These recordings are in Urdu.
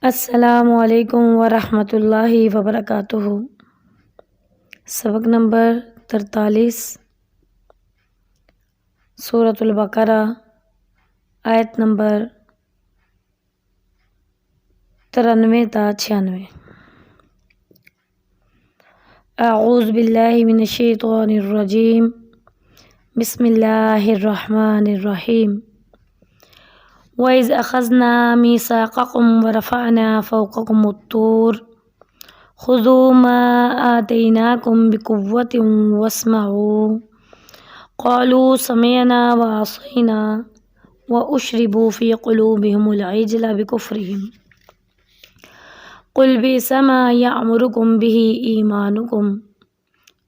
السلام علیکم ورحمۃ اللہ وبرکاتہ۔ سبق نمبر 43، سورۃ البقرہ، آیت نمبر 93 تا 96۔ اعوذ باللہ من الشیطان الرجیم، بسم اللہ الرحمن الرحیم۔ وَإِذْ أَخَذْنَا مِيثَاقَكُمْ وَرَفَعْنَا فَوْقَكُمُ الطُّورَ خُذُوا مَا آتَيْنَاكُمْ بِقُوَّةٍ وَاسْمَعُوا قَالُوا سَمِعْنَا وَعَصَيْنَا وَأُشْرِبُوا فِي قُلُوبِهِمُ الْعِجْلَ بِكُفْرِهِمْ قُلْ بِئْسَ مَا يَأْمُرُكُمْ بِهِ إِيمَانُكُمْ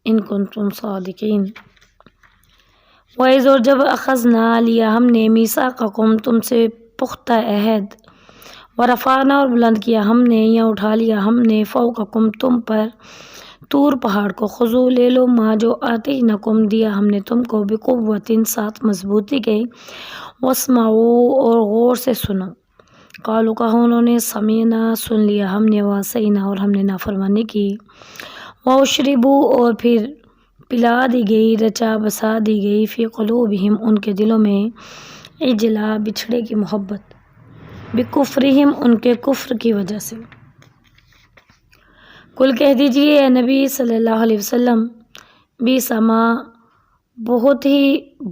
إِن كُنتُمْ صَادِقِينَ۔ وَإِذْ، اور جب اخذنا لیا ہم نے میثاقکم تم سے پختہ عہد، ورفعنا اور بلند کیا ہم نے یا اٹھا لیا ہم نے فوقکم تم پر طور پہاڑ کو، خذو لے لو ما جو آتینکم دیا ہم نے تم کو، بقوتٍ ساتھ مضبوطی کے، واسمعوا اور غور سے سنو، قالوا کہا انہوں نے، سمعنا سن لیا ہم نے، وعصینا اور ہم نے نافرمانی کی، واشربوا اور پھر پلا دی گئی، رچا بسا دی گئی، فی قلوبہم ان کے دلوں میں، عجلا بچھڑے کی محبت، بکفرہم ان کے کفر کی وجہ سے۔ کل کہہ دیجئے اے نبی صلی اللہ علیہ وسلم، بئس ما بہت ہی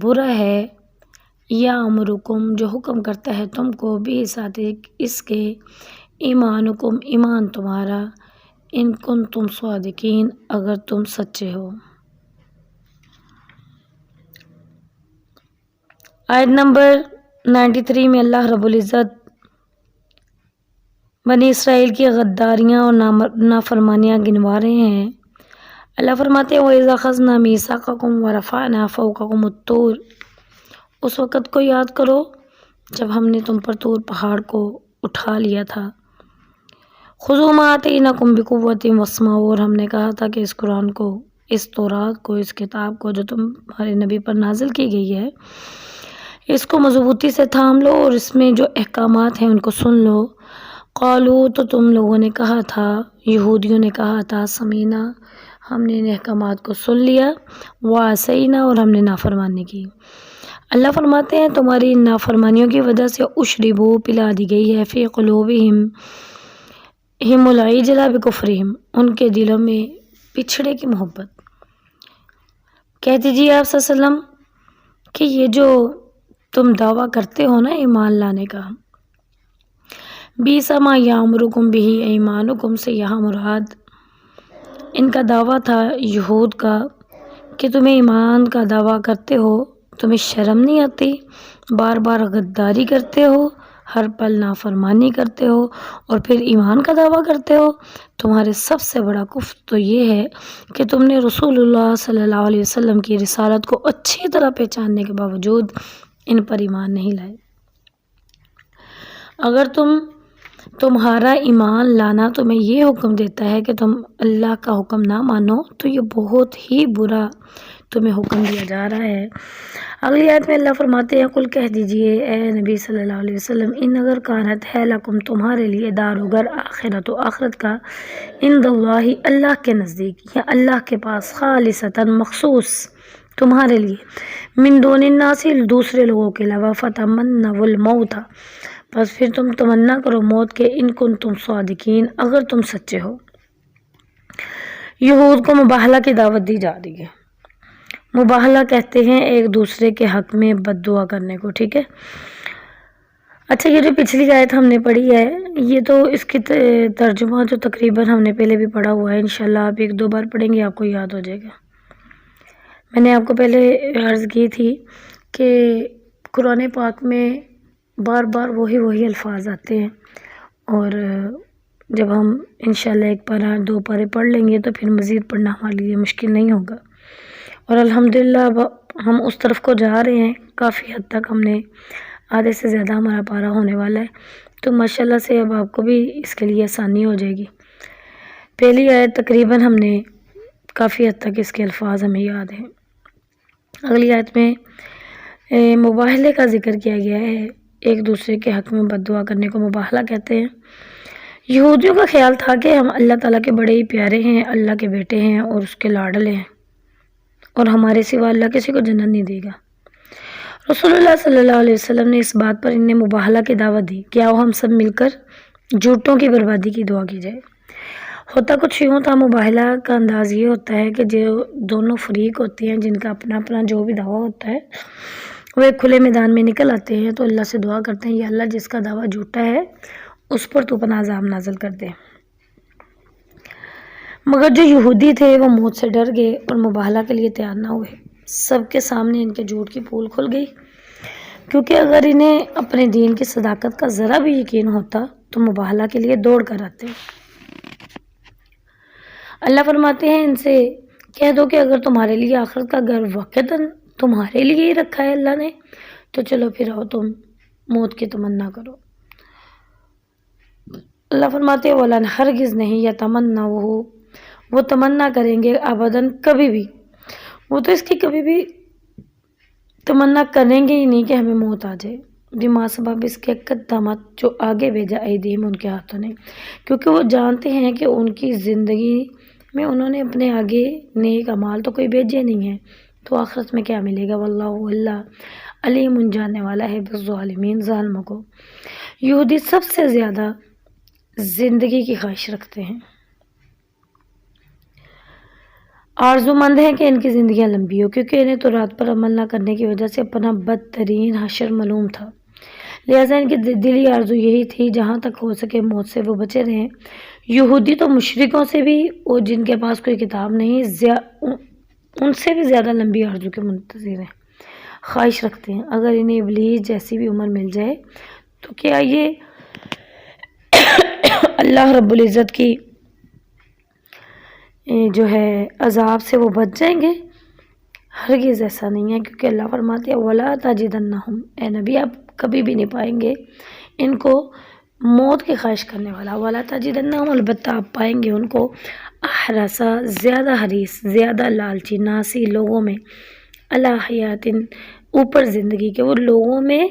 برا ہے، یامرکم جو حکم کرتا ہے تم کو، بھی ساتھ اس کے، ایمانکم ایمان تمہارا، ان کنتم صادقین اگر تم سچے ہو۔ آیت نمبر 93 میں اللہ رب العزت بنی اسرائیل کی غداریاں اور نافرمانیاں گنوا رہے ہیں۔ اللہ فرماتے ہیں وَإِذْ أَخَذْنَا مِيثَاقَكُمْ وَرَفَعْنَا فَوْقَكُمُ الطُّورَ، اس وقت کو یاد کرو جب ہم نے تم پر طور پہاڑ کو اٹھا لیا تھا، خُذُوا مَا آتَيْنَاكُمْ بِقُوَّةٍ وَاسْمَعُوا، اور ہم نے کہا تھا کہ اس قرآن کو، اس تورات کو، اس کتاب کو جو تمہارے نبی پر نازل کی گئی ہے، اس کو مضبوطی سے تھام لو اور اس میں جو احکامات ہیں ان کو سن لو۔ قالوا تو تم لوگوں نے کہا تھا، یہودیوں نے کہا تھا، سمینا ہم نے ان احکامات کو سن لیا، وعصینا اور ہم نے نافرمانی کی۔ اللہ فرماتے ہیں تمہاری ان نافرمانیوں کی وجہ سے اشربو پلا دی گئی ہے، فی قلوبہم العجل بکفرہم ان کے دلوں میں پچھڑے کی محبت۔ کہہ دیجیے آپ صلی اللہ علیہ وسلم کہ یہ جو تم دعویٰ کرتے ہو نا ایمان لانے کا، بئس ما یامرکم بہ ایمانکم سے یہاں مراد ان کا دعویٰ تھا یہود کا کہ تمہیں ایمان کا دعویٰ کرتے ہو، تمہیں شرم نہیں آتی، بار بار غداری کرتے ہو، ہر پل نافرمانی کرتے ہو اور پھر ایمان کا دعویٰ کرتے ہو۔ تمہارے سب سے بڑا کفر تو یہ ہے کہ تم نے رسول اللہ صلی اللہ علیہ وسلم کی رسالت کو اچھی طرح پہچاننے کے باوجود ان پر ایمان نہیں لائے۔ اگر تمہارا ایمان لانا تمہیں یہ حکم دیتا ہے کہ تم اللہ کا حکم نہ مانو، تو یہ بہت ہی برا تمہیں حکم دیا جا رہا ہے۔ اگلی آیت میں اللہ فرماتے ہیں قل کہہ دیجئے اے نبی صلی اللہ علیہ وسلم، ان اگر کانت ہے لکم تمہارے لیے، دار و گھر، آخرت و آخرت کا، عند اللہ اللہ کے نزدیک یا اللہ کے پاس، خالصتاً مخصوص تمہارے لیے، من دون الناس دوسرے لوگوں کے علاوہ، فتمنوا الموت بس پھر تم تمنا کرو موت کے، ان کنتم صادقین اگر تم سچے ہو۔ یہود کو مباہلہ کی دعوت دی جا رہی ہے۔ مباہلہ کہتے ہیں ایک دوسرے کے حق میں بد دعا کرنے کو، ٹھیک ہے۔ اچھا، یہ جو پچھلی آیت ہم نے پڑھی ہے، یہ تو اس کی ترجمہ جو تقریباً ہم نے پہلے بھی پڑھا ہوا ہے، انشاءاللہ آپ ایک دو بار پڑھیں گے آپ کو یاد ہو جائے گا۔ میں نے آپ کو پہلے عرض کی تھی کہ قرآن پاک میں بار بار وہی الفاظ آتے ہیں، اور جب ہم انشاءاللہ ایک پارہ دو پارے پڑھ لیں گے تو پھر مزید پڑھنا ہمارے لیے مشکل نہیں ہوگا، اور الحمدللہ اب ہم اس طرف کو جا رہے ہیں، کافی حد تک ہم نے آدھے سے زیادہ ہمارا پارہ ہونے والا ہے، تو ماشاءاللہ سے اب آپ کو بھی اس کے لیے آسانی ہو جائے گی۔ پہلی آیت تقریباً ہم نے کافی حد تک اس کے الفاظ ہمیں یاد ہیں۔ اگلی آیت میں مباہلے کا ذکر کیا گیا ہے، ایک دوسرے کے حق میں بد دعا کرنے کو مباہلہ کہتے ہیں۔ یہودیوں کا خیال تھا کہ ہم اللہ تعالیٰ کے بڑے ہی پیارے ہیں، اللہ کے بیٹے ہیں اور اس کے لاڈلے ہیں، اور ہمارے سوا اللہ کسی کو جنت نہیں دے گا۔ رسول اللہ صلی اللہ علیہ وسلم نے اس بات پر انہیں مباہلہ کی دعوت دی کہ آؤ ہم سب مل کر جھوٹوں کی بربادی کی دعا کی جائے۔ ہوتا کچھ یوں تھا، مباہلہ کا انداز یہ ہوتا ہے کہ جو دونوں فریق ہوتے ہیں جن کا اپنا اپنا جو بھی دعویٰ ہوتا ہے وہ ایک کھلے میدان میں نکل آتے ہیں تو اللہ سے دعا کرتے ہیں، یا اللہ جس کا دعویٰ جھوٹا ہے اس پر تو اپنا عذاب نازل کر دے۔ مگر جو یہودی تھے وہ موت سے ڈر گئے اور مباہلہ کے لیے تیار نہ ہوئے۔ سب کے سامنے ان کے جھوٹ کی پول کھل گئی، کیونکہ اگر انہیں اپنے دین کی صداقت کا ذرا بھی یقین ہوتا تو مباہلہ کے لیے دوڑ کر آتے۔ اللہ فرماتے ہیں ان سے کہہ دو کہ اگر تمہارے لیے آخرت کا گھر واقعتاً تمہارے لیے ہی رکھا ہے اللہ نے تو چلو پھر آؤ تم موت کی تمنا کرو۔ اللہ فرماتے ہیں وَلَن ہرگز نہیں یتمنوا، وہ تمنا کریں گے ابداً کبھی بھی، وہ تو اس کی کبھی بھی تمنا کریں گے ہی نہیں کہ ہمیں موت آ جائے، بما سبب اس کے قدمت جو آگے بھیجا ایدیہم ان کے ہاتھوں نے، کیونکہ وہ جانتے ہیں کہ ان کی زندگی میں انہوں نے اپنے آگے نیک اعمال تو کوئی بھیجے نہیں ہیں تو آخرت میں کیا ملے گا۔ واللہ اللہ علیم جاننے والا ہے بالظالمین، ظالموں کو۔ یہودی سب سے زیادہ زندگی کی خواہش رکھتے ہیں، آرزو مند ہیں کہ ان کی زندگیاں لمبی ہو، کیونکہ انہیں تو رات پر عمل نہ کرنے کی وجہ سے اپنا بدترین حشر معلوم تھا، لہٰذا ان کی دلی آرزو یہی تھی جہاں تک ہو سکے موت سے وہ بچے رہیں۔ یہودی تو مشرکوں سے بھی اور جن کے پاس کوئی کتاب نہیں ان سے بھی زیادہ لمبی آرزو کے منتظر ہیں، خواہش رکھتے ہیں اگر انہیں ابلیس جیسی بھی عمر مل جائے تو کیا یہ اللہ رب العزت کی جو ہے عذاب سے وہ بچ جائیں گے؟ ہرگز ایسا نہیں ہے، کیونکہ اللہ فرماتے ہیں وَلَا تَجِدَنَّهُمْ، اے نبی آپ کبھی بھی نہیں پائیں گے ان کو موت کی خواہش کرنے والا، وَلَا تَجِدَنَّهُمْ، البتہ آپ پائیں گے ان کو احرصا، زیادہ حریص، زیادہ لالچی، ناسی لوگوں میں، علی حیات، اوپر زندگی کے، وہ لوگوں میں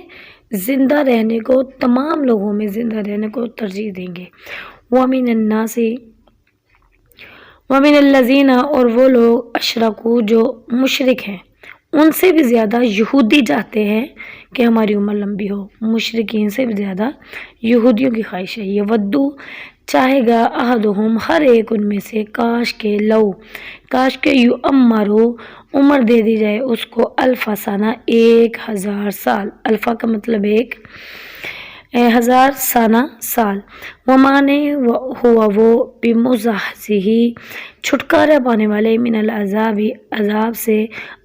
زندہ رہنے کو، تمام لوگوں میں زندہ رہنے کو ترجیح دیں گے۔ وَمِنَ النَّاسِ، وَمِنَ الَّذِينَ، اور وہ لوگ اشرکوا جو مشرک ہیں ان سے بھی زیادہ یہودی چاہتے ہیں کہ ہماری عمر لمبی ہو، مشرکین سے بھی زیادہ یہودیوں کی خواہش ہے۔ یہ ودو، چاہے گا، احدہم، ہر ایک ان میں سے، کاش کہ یعمروا، عمر دے دی جائے اس کو، الف سنہ، 1000 سال، الفا کا مطلب 1000 سنہ سال، وما نے ہوا وہ بمزحزحہ، چھٹکارا پانے والے، من العذاب، عذاب سے،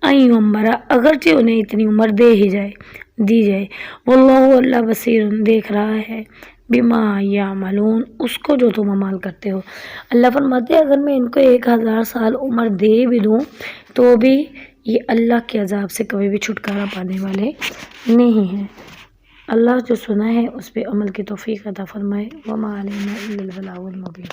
ان یعمر، اگرچہ انہیں اتنی عمر دی جائے، واللہ اللہ بصیر، دیکھ رہا ہے، بما یعملون، اس کو جو تم عمل کرتے ہو۔ اللہ فرماتے ہیں اگر میں ان کو 1000 سال عمر دے بھی دوں تو بھی یہ اللہ کے عذاب سے کبھی بھی چھٹکارا پانے والے نہیں ہیں۔ اللہ جو سنا ہے اس پہ عمل کی توفیق عطا فرمائے۔ وما علینا الا البلاغ المبین۔